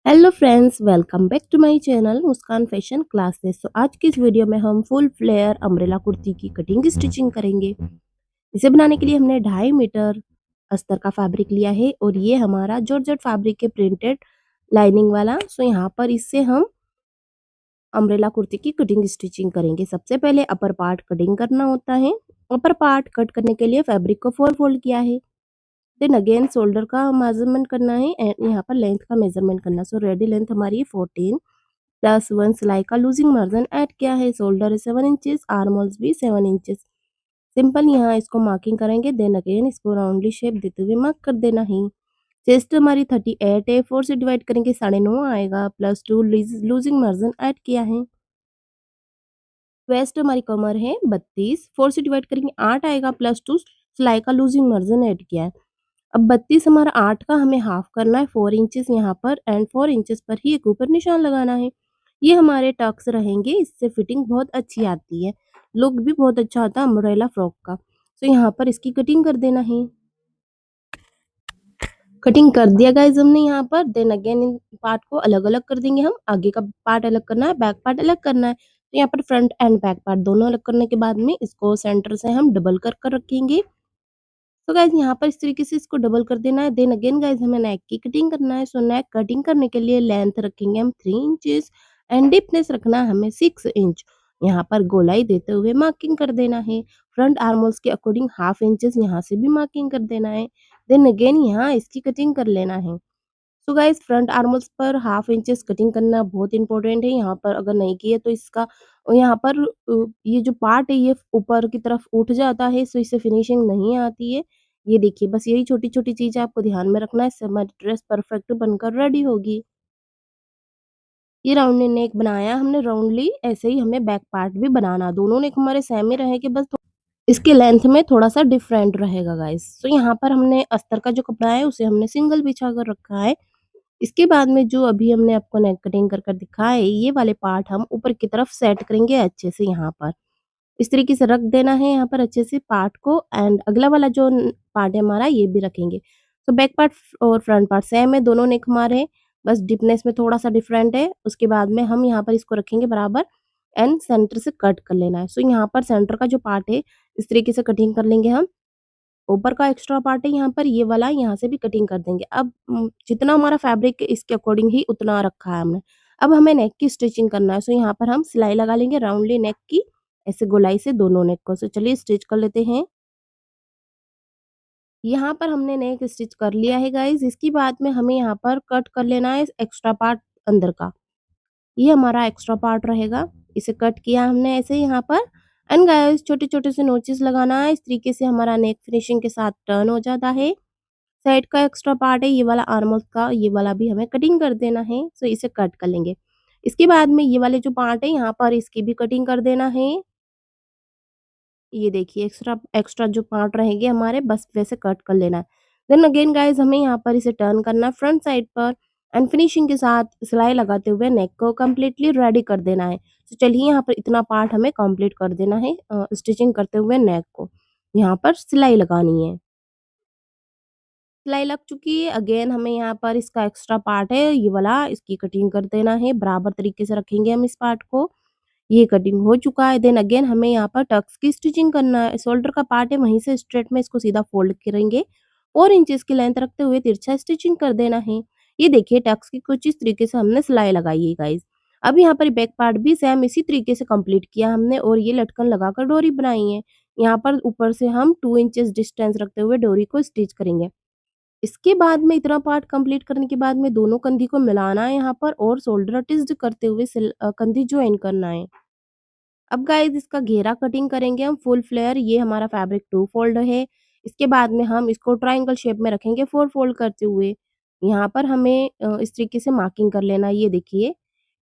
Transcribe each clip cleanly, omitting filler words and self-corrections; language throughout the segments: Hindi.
Hello friends, welcome back to my channel Muskan fashion classes. तो आज की इस वीडियो में हम फुल फ्लेयर अम्ब्रेला कुर्ती की कटिंग स्टिचिंग करेंगे। इसे बनाने के लिए हमने 2.5 मीटर अस्तर का फैब्रिक लिया है और ये हमारा जॉर्जेट फैब्रिक के प्रिंटेड लाइनिंग वाला। सो यहाँ पर इससे हम अम्ब्रेला कुर्ती की कटिंग स्टिचिंग करेंगे। सबसे पहले अपर पार्ट कटिंग करना होता है। अपर पार्ट कट करने के लिए फैब्रिक को 4 फोल्ड किया है। देन अगेन शोल्डर का मेजरमेंट करना है एंड यहाँ पर लेंथ का मेजरमेंट करना। सो रेडी लेंथ हमारी 14 प्लस 1 सिलाई का लूजिंग मार्जिन ऐड किया है। शोल्डर 7 इंचेस, आर्म होल्स भी 7 इंचेस। सिंपल यहाँ इसको मार्किंग करेंगे। देन अगेन इसको राउंडली शेप देते हुए मार्क कर देना है। चेस्ट हमारी 38 है, 4 से डिवाइड करेंगे 9.5 आएगा, प्लस 2 लूजिंग मार्जिन ऐड किया है। वेस्ट हमारी कमर है 32, 4 से डिवाइड करेंगे 8 आएगा, प्लस 2 सिलाई का लूजिंग मार्जिन ऐड किया है। अब 32 हमारा 8 का हमें हाफ करना है 4 इंचेस यहाँ पर एंड 4 इंचेस पर ही एक ऊपर निशान लगाना है। ये हमारे टक्स रहेंगे, इससे फिटिंग बहुत अच्छी आती है, लुक भी बहुत अच्छा आता है अम्ब्रेला फ्रॉक का। तो यहाँ पर इसकी कटिंग कर देना है। कटिंग कर दिया गाइस हमने यहाँ पर। देन अगेन इन पार्ट को अलग अलग कर देंगे हम। आगे का पार्ट अलग करना है, बैक पार्ट अलग करना है। तो यहाँ पर फ्रंट एंड बैक पार्ट दोनों अलग करने के बाद में इसको सेंटर से हम डबल कर रखेंगे। तो गाइस यहाँ पर इस तरीके से इसको डबल कर देना है। देन अगेन गाइस हमें नेक की कटिंग करना है। सो नेक कटिंग करने के लिए लेंथ रखेंगे हम 3 इंचेस एंड डीपनेस रखना है हमें 6 इंच। यहाँ पर गोलाई देते हुए मार्किंग कर देना है। फ्रंट आर्म होल्स के अकॉर्डिंग हाफ इंचेस यहाँ से भी मार्किंग कर देना है। देन अगेन यहाँ इसकी कटिंग कर लेना है। सो गाइस फ्रंट आर्मोल्स पर हाफ इंचेस कटिंग करना बहुत इंपॉर्टेंट है। यहाँ पर अगर नहीं किए तो इसका यहाँ पर ये जो पार्ट है ये ऊपर की तरफ उठ जाता है, सो इससे फिनिशिंग नहीं आती है। ये देखिए, बस यही छोटी छोटी चीज आपको ध्यान में रखना है, इससे हमारी ड्रेस परफेक्ट बनकर रेडी होगी। ये राउंड नेक बनाया हमने राउंडली, ऐसे ही हमें बैक पार्ट भी बनाना। दोनों नेक हमारे सेम ही रहेंगे, बस इसके लेंथ में थोड़ा सा डिफरेंट रहेगा गाइस। तो यहाँ पर हमने अस्तर का जो कपड़ा है उसे हमने सिंगल बिछा कर रखा है। इसके बाद में जो अभी हमने आपको नेक कटिंग कर कर दिखाया है, ये वाले पार्ट हम ऊपर की तरफ सेट करेंगे अच्छे से। यहाँ पर इस तरीके से रख देना है यहाँ पर अच्छे से पार्ट को एंड अगला वाला जो पार्ट है हमारा ये भी रखेंगे। तो बैक पार्ट और फ्रंट पार्ट सेम है, दोनों नेक हमारे, बस डिपनेस में थोड़ा सा डिफरेंट है। उसके बाद में हम यहाँ पर इसको रखेंगे बराबर एंड सेंटर से कट कर लेना है। सो यहाँ पर सेंटर का जो पार्ट है इस तरीके से कटिंग कर लेंगे हम। ऊपर का एक्स्ट्रा पार्ट है यहाँ पर ये वाला, यहाँ से भी कटिंग कर देंगे। अब जितना हमारा फैब्रिक है इसके अकॉर्डिंग ही उतना रखा है हमने। अब हमें नेक की स्टिचिंग करना है। सो यहाँ पर हम सिलाई लगा लेंगे राउंडली नेक की, ऐसे गोलाई से दोनों नेक को। सो चलिए स्टिच कर लेते हैं। यहाँ पर हमने नेक स्टिच कर लिया है गाइस। इसके बाद में हमें यहाँ पर कट कर लेना है एक्स्ट्रा पार्ट अंदर का। ये हमारा एक्स्ट्रा पार्ट रहेगा, इसे कट किया हमने ऐसे यहाँ पर। एंड गाइस छोटे छोटे से नोचेस लगाना है, इस तरीके से हमारा नेक फिनिशिंग के साथ टर्न हो जाता है। साइड का एक्स्ट्रा पार्ट है ये वाला आर्म होल का, ये वाला भी हमें कटिंग कर देना है। सो इसे कट कर लेंगे। इसके बाद में ये वाले जो पार्ट है यहाँ पर इसकी भी कटिंग कर देना है। ये देखिए एक्स्ट्रा एक्स्ट्रा जो पार्ट रहेंगे हमारे, बस वैसे कट कर लेना है। देन अगेन गाइस हमें यहाँ पर इसे टर्न करना है फ्रंट साइड पर एंड फिनिशिंग के साथ सिलाई लगाते हुए नेक को कम्प्लीटली रेडी कर देना है। तो चलिए यहाँ पर इतना पार्ट हमें कंप्लीट कर देना है स्टिचिंग करते हुए नेक को। यहाँ पर सिलाई लगानी है। सिलाई लग चुकी है। अगेन हमें यहाँ पर इसका एक्स्ट्रा पार्ट है ये वाला, इसकी कटिंग कर देना है। बराबर तरीके से रखेंगे हम इस पार्ट को। ये कटिंग हो चुका है। देन अगेन हमें यहाँ पर टक्स की स्टिचिंग करना है। शोल्डर का पार्ट है वहीं से स्ट्रेट में इसको सीधा फोल्ड करेंगे। 4 इंचेस की लेंथ रखते हुए तिरछा स्टिचिंग कर देना है। ये देखिए टक्स की कुछ इस तरीके से हमने सिलाई लगाई है गाइज। अब यहाँ पर बैक पार्ट भी सेम इसी तरीके से कंप्लीट किया हमने और ये लटकन लगाकर डोरी बनाई है। यहाँ पर ऊपर से हम 2 इंचेस डिस्टेंस रखते हुए डोरी को स्टिच करेंगे। इसके बाद में इतना पार्ट कंप्लीट करने के बाद में दोनों कंधी को मिलाना है यहाँ पर और शोल्डर अटैच्ड करते हुए कंधी ज्वाइन करना है। अब गाइस इसका घेरा कटिंग करेंगे हम फुल फ्लेयर। ये हमारा फैब्रिक 2 फोल्ड है। इसके बाद में हम इसको ट्रायंगल शेप में रखेंगे 4 फोल्ड करते हुए। यहाँ पर हमें इस तरीके से मार्किंग कर लेना है। ये देखिए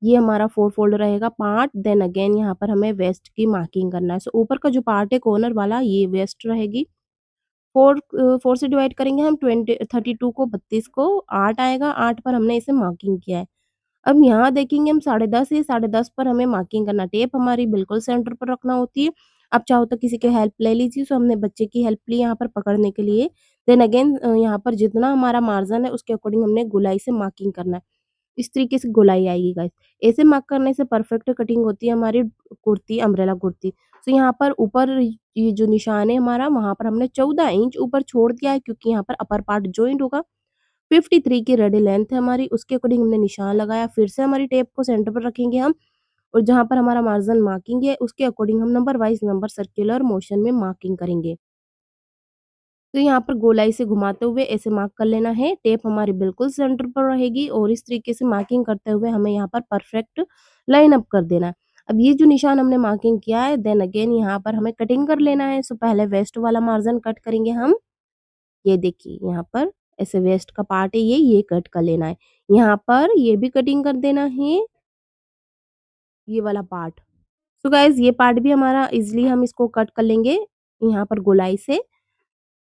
ये हमारा 4 फोल्ड रहेगा पार्ट। देन अगेन यहाँ पर हमें वेस्ट की मार्किंग करना है। सो ऊपर का जो पार्ट है कॉर्नर वाला ये वेस्ट रहेगी। 4 से डिवाइड करेंगे हम 32 को 32 को 8 आएगा, 8 पर हमने इसे मार्किंग किया है। अब यहाँ देखेंगे हम 10.5 है, 10.5 पर हमें मार्किंग करना। टेप हमारी बिल्कुल सेंटर पर रखना होती है। आप चाहो तो किसी की हेल्प ले लीजिए। सो हमने बच्चे की हेल्प ली यहाँ पर पकड़ने के लिए। देन अगेन यहाँ पर जितना हमारा मार्जिन है उसके अकॉर्डिंग हमने गोलाई से मार्किंग करना है। इस तरीके से गोलाई आएगी गाइस। ऐसे मार्क करने से परफेक्ट कटिंग होती है हमारी कुर्ती, अम्ब्रेला कुर्ती। तो यहाँ पर ऊपर ये जो निशान है हमारा, वहाँ पर हमने 14 इंच ऊपर छोड़ दिया है, क्योंकि यहाँ पर अपर पार्ट जॉइंट होगा। 53 की रेडी लेंथ है हमारी, उसके अकॉर्डिंग हमने निशान लगाया। फिर से हमारी टेप को सेंटर पर रखेंगे हम, और जहाँ पर हमारा मार्जिन मार्किंग है उसके अकॉर्डिंग हम number wise number circular motion में मार्किंग करेंगे। तो यहाँ पर गोलाई से घुमाते हुए ऐसे मार्क कर लेना है। टेप हमारी बिल्कुल सेंटर पर रहेगी, और इस तरीके से मार्किंग करते हुए हमें यहाँ पर परफेक्ट लाइन अप कर देना है। अब ये जो निशान हमने मार्किंग किया है, देन अगेन यहाँ पर हमें कटिंग कर लेना है। सो पहले वेस्ट वाला मार्जिन कट करेंगे हम। ये देखिए यहाँ पर ऐसे वेस्ट का पार्ट है ये कट कर लेना है। यहाँ पर ये भी कटिंग कर देना है, ये वाला पार्ट। सो गाइज़ ये पार्ट भी हमारा इज़िली हम इसको कट कर लेंगे यहाँ पर गोलाई से।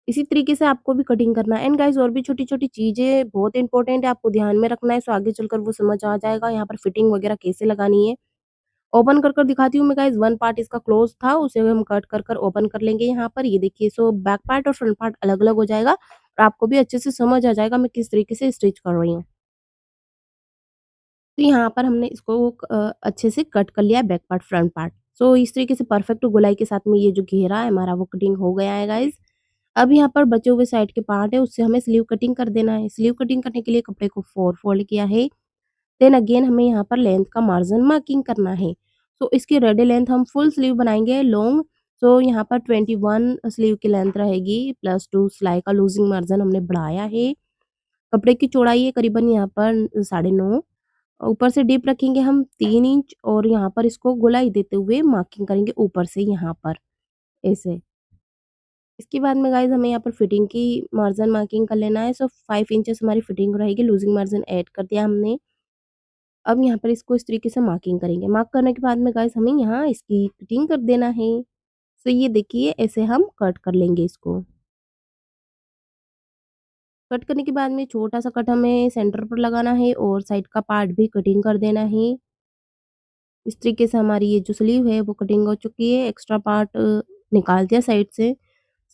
इसी तरीके से आपको भी कटिंग करना है। एंड गाइस और भी छोटी-छोटी चीज़ें बहुत इंपॉर्टेंट है, आपको ध्यान में रखना है, सो आगे चलकर वो समझ आ जाएगा। यहाँ पर फिटिंग वगैरह कैसे लगानी है। ओपन कर दिखाती हूँ मैं गाइस। वन पार्ट इसका क्लोज़ था, उसे हम कट कर ओपन कर लेंगे यहाँ पर। ये देखिए, सो बैक पार्ट और फ्रंट पार्ट अलग-अलग हो जाएगा, और आपको भी अच्छे से समझ आ जाएगा मैं किस तरीके से स्टिच कर रही हूँ। तो यहाँ पर हमने इसको अच्छे से कट कर लिया है बैक पार्ट, फ्रंट पार्ट। सो इस तरीके से परफेक्ट गोलाई के साथ में ये जो घेरा है हमारा वो कटिंग हो गया है गाइस। अब यहाँ पर बचे हुए साइड के पार्ट है उससे हमें स्लीव कटिंग कर देना है। स्लीव कटिंग करने के लिए कपड़े को 4 फोल्ड किया है। देन अगेन हमें यहाँ पर लेंथ का मार्जिन मार्किंग करना है। सो इसकी रेडी लेंथ हम फुल स्लीव बनाएँगे लॉन्ग। सो यहाँ पर 21 स्लीव की लेंथ रहेगी, प्लस 2 सिलाई का लूजिंग मार्जिन हमने बढ़ाया है। कपड़े की चौड़ाई है करीबन यहाँ पर 9.5। ऊपर से डीप रखेंगे हम 3 इंच, और यहाँ पर इसको गोलाई देते हुए मार्किंग करेंगे ऊपर से यहाँ पर, ऐसे। इसके बाद में गाइज़ हमें यहाँ पर फिटिंग की मार्जिन मार्किंग कर लेना है। सो 5 इंचेस हमारी फिटिंग रहेगी, लूजिंग मार्जिन ऐड कर दिया हमने। अब यहाँ पर इसको इस तरीके से मार्किंग करेंगे। मार्क करने के बाद में गाइज़ हमें यहाँ इसकी कटिंग कर देना है। सो ये देखिए ऐसे हम कट कर लेंगे इसको। कट करने के बाद में छोटा-सा कट हमें सेंटर पर लगाना है, और साइड का पार्ट भी कटिंग कर देना है। इस तरीके से हमारी ये जो स्लीव है वो कटिंग हो चुकी है। एक्स्ट्रा पार्ट निकाल दिया साइड से।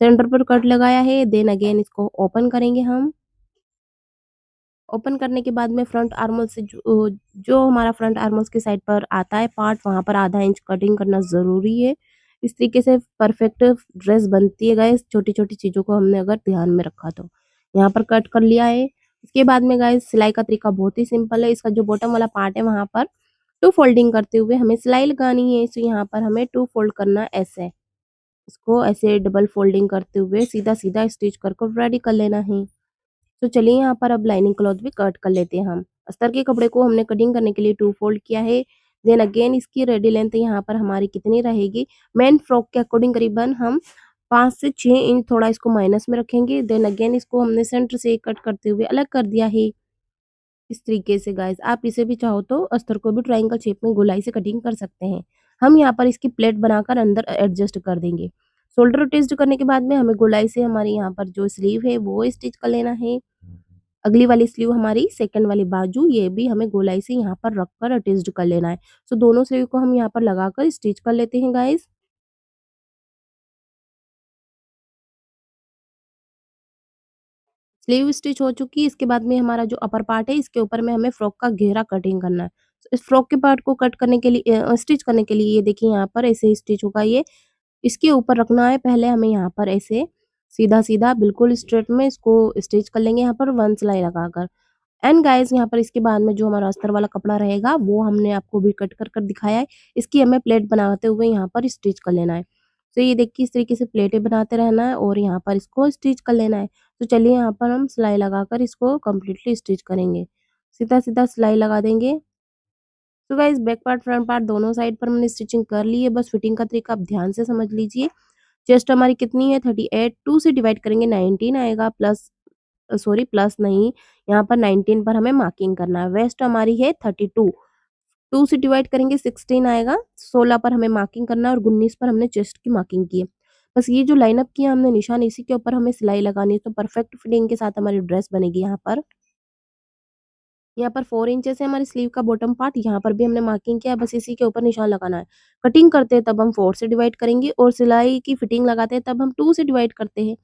सेंटर पर कट लगाया है, देन अगेन इसको ओपन करेंगे हम। ओपन करने के बाद में फ्रंट आर्मोल से जो हमारा फ्रंट आर्मोल्स की साइड पर आता है पार्ट, वहाँ पर आधा इंच कटिंग करना ज़रूरी है। इस तरीके से परफेक्ट ड्रेस बनती है गाइस, छोटी-छोटी चीज़ों को हमने अगर ध्यान में रखा तो। यहाँ पर कट कर लिया है। इसके बाद में गाइस सिलाई का तरीका बहुत ही सिंपल है। इसका जो बॉटम वाला पार्ट है वहाँ पर 2 फोल्डिंग करते हुए हमें सिलाई लगानी है। सो यहाँ पर हमें 2 फोल्ड करना ऐसे। इसको ऐसे डबल फोल्डिंग करते हुए सीधा-सीधा स्टिच कर रेडी कर लेना है। तो चलिए यहाँ पर अब लाइनिंग क्लॉथ भी कट कर लेते हैं हम। अस्तर के कपड़े को हमने कटिंग करने के लिए 2 फोल्ड किया है। देन अगेन इसकी रेडी लेंथ यहाँ पर हमारी कितनी रहेगी? मेन फ्रॉक के अकॉर्डिंग करीबन हम 5 से 6 इंच थोड़ा इसको माइनस में रखेंगे। देन अगेन इसको हमने सेंटर से कट करते हुए अलग कर दिया है। इस तरीके से गाइस आप इसे भी चाहो तो अस्तर को भी ट्रायंगल शेप में गोलाई से कटिंग कर सकते हैं। हम यहाँ पर इसकी प्लेट बनाकर अंदर एडजस्ट कर देंगे। शोल्डर अटैच्ड करने के बाद में हमें गोलाई से हमारी यहाँ पर जो स्लीव है वो स्टिच कर लेना है। अगली वाली स्लीव हमारी सेकंड वाली बाजू ये भी हमें गोलाई से यहाँ पर रखकर अटैच्ड कर लेना है। सो दोनों स्लीव को हम यहाँ पर लगाकर स्टिच कर लेते हैं गाइस। स्लीव स्टिच हो चुकी है। इसके बाद में हमारा जो अपर पार्ट है इसके ऊपर में हमें फ्रॉक का घेरा कटिंग करना है। इस फ्रॉक के पार्ट को कट करने के लिए स्टिच करने के लिए ये देखिए यहाँ पर ऐसे स्टिच होगा ये। इसके ऊपर रखना है पहले हमें यहाँ पर ऐसे सीधा-सीधा बिल्कुल स्ट्रेट में इसको स्टिच कर लेंगे यहाँ पर 1 सिलाई लगाकर। एंड गाइस यहाँ पर इसके बाद में जो हमारा अस्तर वाला कपड़ा रहेगा वो हमने आपको भी कट कर दिखाया है। इसकी हमें प्लेट बनाते हुए यहाँ पर स्टिच कर लेना है। तो ये देखिए इस तरीके से प्लेटें बनाते रहना है, और यहाँ पर इसको स्टिच कर लेना है। तो चलिए यहाँ पर हम सिलाई लगाकर इसको कंप्लीटली स्टिच करेंगे। सीधा-सीधा सिलाई लगा देंगे। तो guys back part front part दोनों साइड पर हमने स्टिचिंग कर ली है। बस फिटिंग का तरीका आप ध्यान से समझ लीजिए। चेस्ट हमारी कितनी है 38, 2 से डिवाइड करेंगे 19 आएगा, प्लस सॉरी प्लस नहीं, यहाँ पर 19 पर हमें मार्किंग करना है। वेस्ट हमारी है 32, 2 से डिवाइड करेंगे 16 आएगा, 16 पर हमें मार्किंग करना है, और 19 पर हमने चेस्ट की मार्किंग की है। बस ये जो लाइनअप किया हमने निशान, इसी के ऊपर हमें सिलाई लगानी है, तो परफेक्ट फिटिंग के साथ हमारी ड्रेस बनेगी यहाँ पर। यहाँ पर 4 इंचेस है हमारी स्लीव का बॉटम पार्ट, यहाँ पर भी हमने मार्किंग किया है, बस इसी के ऊपर निशान लगाना है। कटिंग करते हैं तब हम 4 से डिवाइड करेंगे, और सिलाई की फिटिंग लगाते हैं तब हम 2 से डिवाइड करते हैं।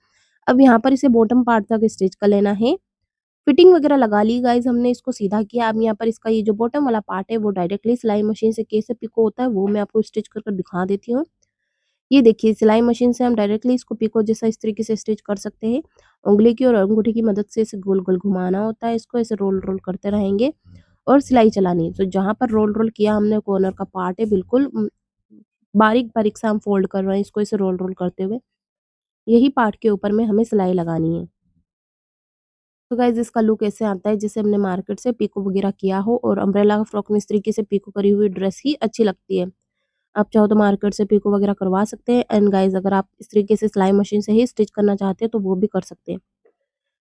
अब यहाँ पर इसे बॉटम पार्ट तक स्टिच कर लेना है। फिटिंग वगैरह लगा ली गाइज़ हमने, इसको सीधा किया। अब यहाँ पर इसका ये जो बॉटम वाला पार्ट है वो डायरेक्टली सिलाई मशीन से कैसे पिको होता है वो मैं आपको स्टिच कर दिखा देती हूँ। ये देखिए सिलाई मशीन से हम डायरेक्टली इसको पिको जैसा इस तरीके से स्टिच कर सकते हैं। उँगली की और अंगूठे की मदद से इसे गोल-गोल घुमाना होता है, इसको ऐसे रोल-रोल करते रहेंगे और सिलाई चलानी है। तो जहाँ पर रोल-रोल किया हमने कॉर्नर का पार्ट है बिल्कुल बारीक-बारीक सा हम फ़ोल्ड कर रहे हैं इसको ऐसे रोल-रोल करते हुए। यही पार्ट के ऊपर में हमें सिलाई लगानी है। तो गाइज़ इसका लुक ऐसे आता है जैसे हमने मार्केट से पिको वगैरह किया हो, और अम्ब्रेला फ्रॉक में इस तरीके से पिको करी हुई ड्रेस ही अच्छी लगती है। आप चाहो तो मार्केट से पिको वगैरह करवा सकते हैं, एंड गाइज़ अगर आप इस तरीके से सिलाई मशीन से ही स्टिच करना चाहते हैं तो वो भी कर सकते हैं।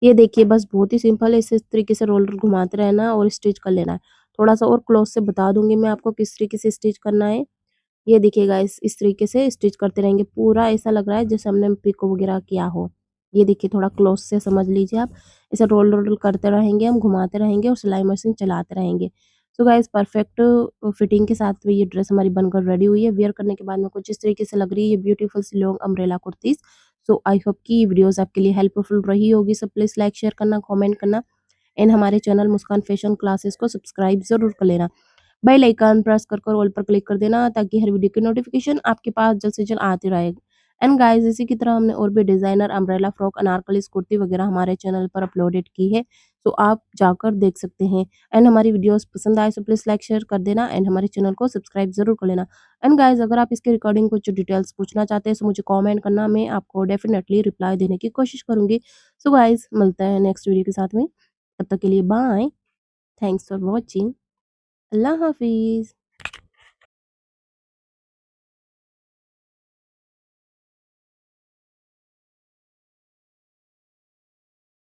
ये देखिए बस बहुत ही सिंपल है, इसे इस तरीके से रोलर घुमाते रहना है और स्टिच कर लेना है। थोड़ा-सा और क्लोज़ से बता दूँगी मैं आपको किस तरीके से स्टिच करना है। ये देखिए गाइस इस तरीके से स्टिच करते रहेंगे, पूरा ऐसा लग रहा है जैसे हमने पिको वगैरह किया हो। ये देखिए थोड़ा क्लोज से समझ लीजिए आप, इसे रोल रोल करते रहेंगे, हम घुमाते रहेंगे और सिलाई मशीन चलाते रहेंगे। सो गाइस परफेक्ट फिटिंग के साथ में ये ड्रेस हमारी बनकर रेडी हुई है। वियर करने के बाद में कुछ इस तरीके से लग रही है ये ब्यूटीफुल सी long umbrella kurtis. So I hope कि ये वीडियोज़ आपके लिए हेल्पफुल रही होगी। सो प्लीज़ लाइक, शेयर करना, कमेंट करना, एंड हमारे चैनल मुस्कान फैशन क्लासेस को सब्सक्राइब ज़रूर कर लेना। बेल आइकन प्रेस कर ऑल पर क्लिक कर देना ताकि हर वीडियो की नोटिफिकेशन आपके पास जल्द से जल्द आती रहे। एंड गाइस इसी की तरह हमने और भी designer umbrella frock, Anarkali kurti वगैरह हमारे चैनल पर अपलोडेड की है, तो आप जाकर देख सकते हैं। एंड हमारी वीडियोस पसंद आए तो प्लीज लाइक शेयर कर देना, एंड हमारे चैनल को सब्सक्राइब जरूर कर लेना। एंड गाइस अगर आप इसके रिकॉर्डिंग कुछ डिटेल्स पूछना चाहते हैं तो मुझे कॉमेंट करना, मैं आपको डेफिनेटली रिप्लाई देने की कोशिश करूंगी। सो गाइस मिलते हैं नेक्स्ट वीडियो के साथ में, तब तक के लिए बाय। Thanks for watching. अल्लाह हाफिज़।